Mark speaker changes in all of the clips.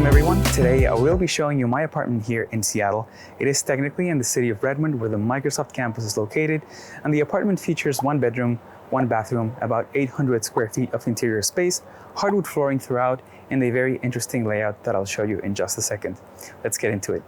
Speaker 1: everyone. Today I will be showing you my apartment here in Seattle. It is technically in the city of Redmond where the Microsoft campus is located, and the apartment features one bedroom, one bathroom, about 800 square feet of interior space, hardwood flooring throughout, and a very interesting layout that I'll show you in just a second. Let's get into it.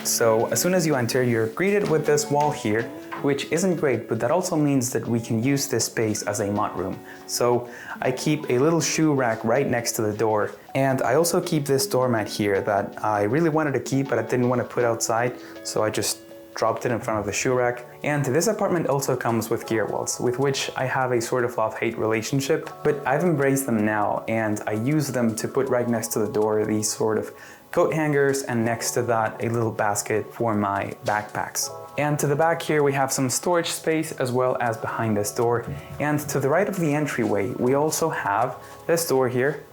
Speaker 1: So as soon as you enter, you're greeted with this wall here, which isn't great, but that also means that we can use this space as a mudroom. So I keep a little shoe rack right next to the door, and I also keep this doormat here that I really wanted to keep, but I didn't want to put outside, so I just dropped it in front of the shoe rack. And this apartment also comes with gear walls, with which I have a sort of love-hate relationship, but I've embraced them now, and I use them to put right next to the door these sort of coat hangers, and next to that a little basket for my backpacks. And to the back here we have some storage space as well as behind this door. And to the right of the entryway we also have this door here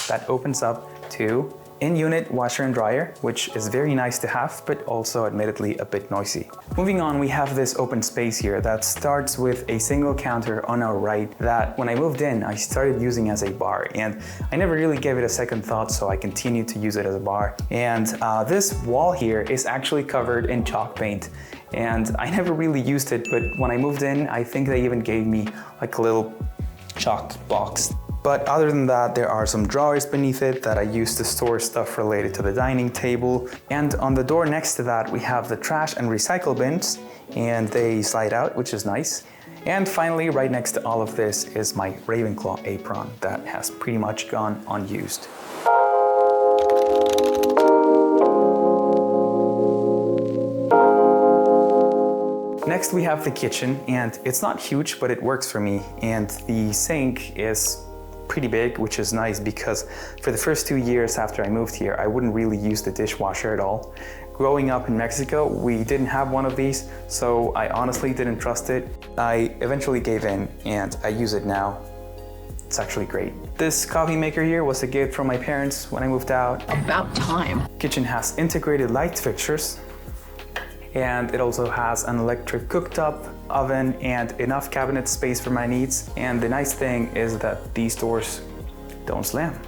Speaker 1: that opens up to in-unit washer and dryer, which is very nice to have, but also admittedly a bit noisy. Moving on, we have this open space here that starts with a single counter on our right that when I moved in, I started using as a bar, and I never really gave it a second thought, so I continued to use it as a bar. And this wall here is actually covered in chalk paint, and I never really used it, but when I moved in, I think they even gave me like a little chalk box. But other than that, there are some drawers beneath it that I use to store stuff related to the dining table. And on the door next to that, we have the trash and recycle bins, and they slide out, which is nice. And finally, right next to all of this is my Ravenclaw apron that has pretty much gone unused. Next, we have the kitchen, and it's not huge, but it works for me. And the sink is pretty big, which is nice because for the first 2 years after I moved here, I wouldn't really use the dishwasher at all. Growing up in Mexico, we didn't have one of these, so I honestly didn't trust it. I eventually gave in and I use it now. It's actually great. This coffee maker here was a gift from my parents when I moved out.
Speaker 2: About time.
Speaker 1: Kitchen has integrated light fixtures, and it also has an electric cooktop, oven, and enough cabinet space for my needs. And the nice thing is that these doors don't slam.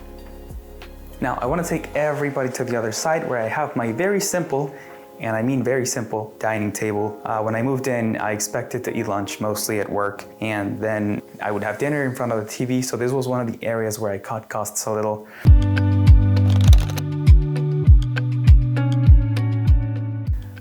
Speaker 1: Now I want to take everybody to the other side where I have my very simple, and I mean very simple, dining table. When I moved in, I expected to eat lunch mostly at work, and then I would have dinner in front of the TV, so this was one of the areas where I cut costs a little.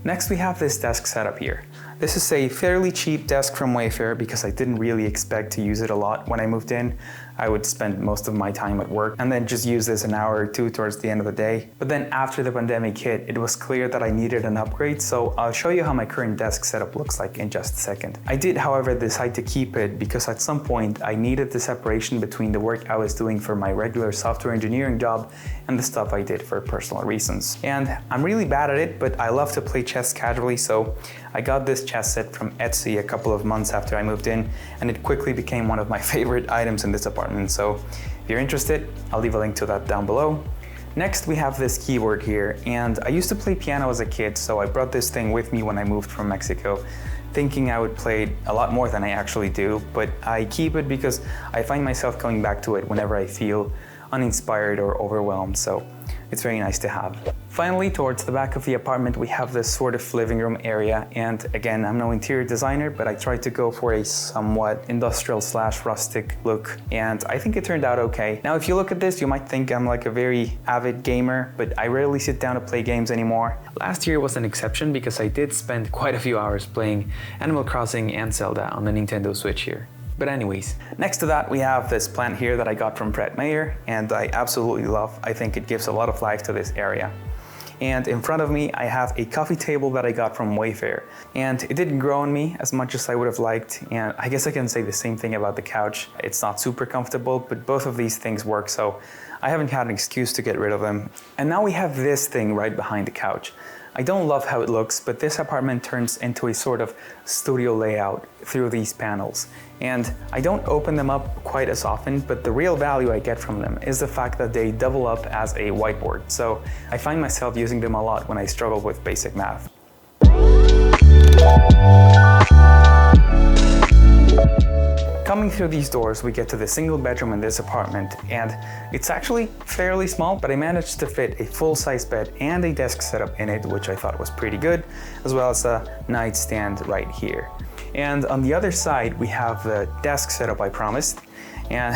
Speaker 1: Next, we have this desk setup here. This is a fairly cheap desk from Wayfair because I didn't really expect to use it a lot when I moved in. I would spend most of my time at work and then just use this an hour or two towards the end of the day. But then after the pandemic hit, it was clear that I needed an upgrade, so I'll show you how my current desk setup looks like in just a second. I did, however, decide to keep it because at some point I needed the separation between the work I was doing for my regular software engineering job and the stuff I did for personal reasons. And I'm really bad at it, but I love to play chess casually, so I got this chess set from Etsy a couple of months after I moved in, and it quickly became one of my favorite items in this apartment. So if you're interested, I'll leave a link to that down below. Next, we have this keyboard here, and I used to play piano as a kid, so I brought this thing with me when I moved from Mexico, thinking I would play it a lot more than I actually do, but I keep it because I find myself going back to it whenever I feel uninspired or overwhelmed, so it's very nice to have. Finally, towards the back of the apartment, we have this sort of living room area, and again, I'm no interior designer, but I tried to go for a somewhat industrial/rustic look, and I think it turned out okay. Now, if you look at this, you might think I'm like a very avid gamer, but I rarely sit down to play games anymore. Last year was an exception because I did spend quite a few hours playing Animal Crossing and Zelda on the Nintendo Switch here. But anyways, next to that we have this plant here that I got from Brett Mayer, and I absolutely love. I think it gives a lot of life to this area. And in front of me I have a coffee table that I got from Wayfair, and it didn't grow on me as much as I would have liked, and I guess I can say the same thing about the couch. It's not super comfortable, but both of these things work, so I haven't had an excuse to get rid of them. And now we have this thing right behind the couch. I don't love how it looks, but this apartment turns into a sort of studio layout through these panels. And I don't open them up quite as often, but the real value I get from them is the fact that they double up as a whiteboard. So I find myself using them a lot when I struggle with basic math. Coming through these doors, we get to the single bedroom in this apartment, and it's actually fairly small, but I managed to fit a full-size bed and a desk setup in it, which I thought was pretty good, as well as a nightstand right here. And on the other side, we have the desk setup I promised. And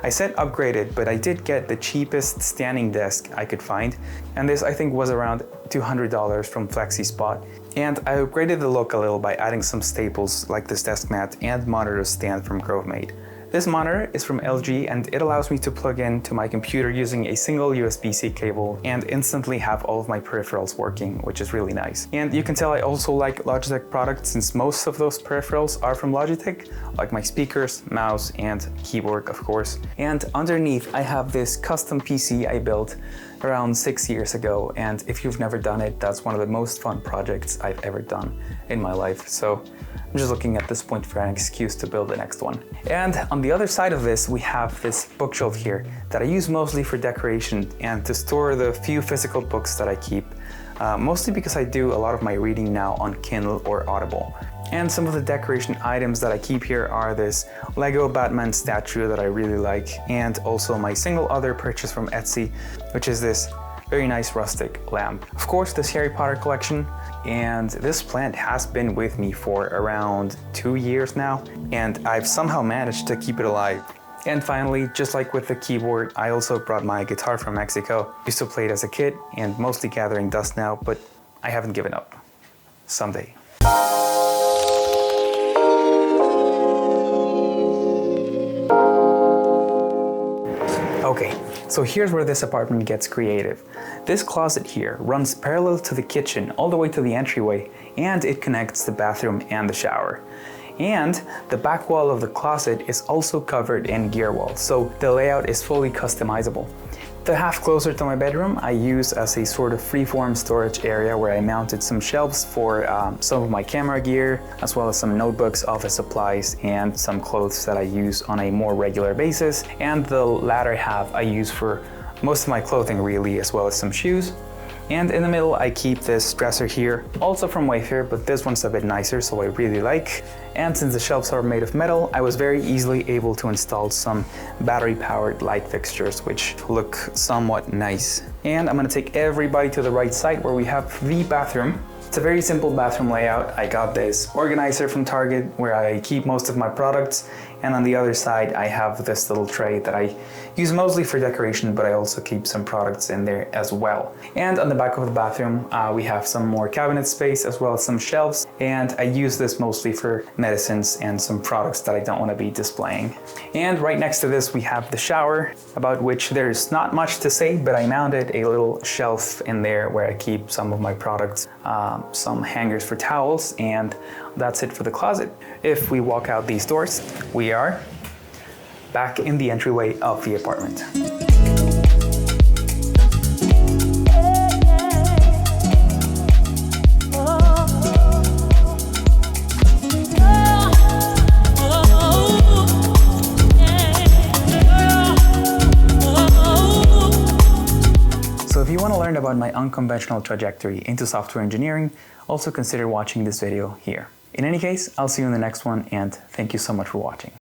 Speaker 1: I said upgraded, but I did get the cheapest standing desk I could find. And this, I think, was around $200 from FlexiSpot. And I upgraded the look a little by adding some staples like this desk mat and monitor stand from GrowMate. This monitor is from LG, and it allows me to plug into my computer using a single USB-C cable and instantly have all of my peripherals working, which is really nice. And you can tell I also like Logitech products since most of those peripherals are from Logitech, like my speakers, mouse, and keyboard, of course. And underneath, I have this custom PC I built around 6 years ago, and if you've never done it, that's one of the most fun projects I've ever done in my life. So I'm just looking at this point for an excuse to build the next one. And on the other side of this, we have this bookshelf here that I use mostly for decoration and to store the few physical books that I keep, mostly because I do a lot of my reading now on Kindle or Audible. And some of the decoration items that I keep here are this Lego Batman statue that I really like, and also my single other purchase from Etsy, which is this very nice rustic lamp. Of course, this Harry Potter collection, and this plant has been with me for around 2 years now, and I've somehow managed to keep it alive. And finally, just like with the keyboard, I also brought my guitar from Mexico. Used to play it as a kid and mostly gathering dust now, but I haven't given up. Someday. Okay, so here's where this apartment gets creative. This closet here runs parallel to the kitchen all the way to the entryway, and it connects the bathroom and the shower. And the back wall of the closet is also covered in gear wall, so the layout is fully customizable. The half closer to my bedroom I use as a sort of freeform storage area where I mounted some shelves for some of my camera gear, as well as some notebooks, office supplies, and some clothes that I use on a more regular basis. And the latter half I use for most of my clothing really, as well as some shoes. And in the middle I keep this dresser here, also from Wayfair, but this one's a bit nicer, so I really like. And since the shelves are made of metal, I was very easily able to install some battery-powered light fixtures, which look somewhat nice. And I'm gonna take everybody to the right side where we have the bathroom. It's a very simple bathroom layout. I got this organizer from Target where I keep most of my products, and on the other side I have this little tray that I use mostly for decoration, but I also keep some products in there as well. And on the back of the bathroom we have some more cabinet space as well as some shelves, and I use this mostly for medicines and some products that I don't want to be displaying. And right next to this we have the shower, about which there's not much to say, but I mounted a little shelf in there where I keep some of my products, some hangers for towels, and that's it for the closet. If we walk out these doors, we are back in the entryway of the apartment. So if you want to learn about my unconventional trajectory into software engineering, also consider watching this video here. In any case, I'll see you in the next one, and thank you so much for watching.